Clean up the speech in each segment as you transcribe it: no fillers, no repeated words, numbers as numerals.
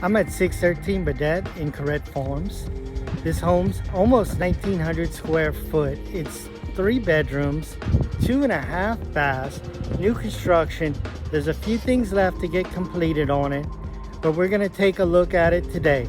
I'm at 613 Bourdette in Couret Farms. This home's almost 1,900 square foot. It's 3 bedrooms, 2.5 baths, new construction. There's a few things left to get completed on it, but we're gonna take a look at it today.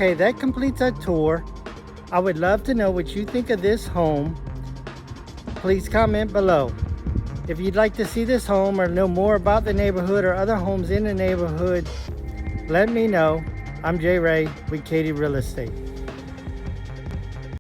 Okay, that completes our tour. I would love to know what you think of this home. Please comment below. If you'd like to see this home or know more about the neighborhood or other homes in the neighborhood, let me know. I'm J. Ray with Katie Real Estate.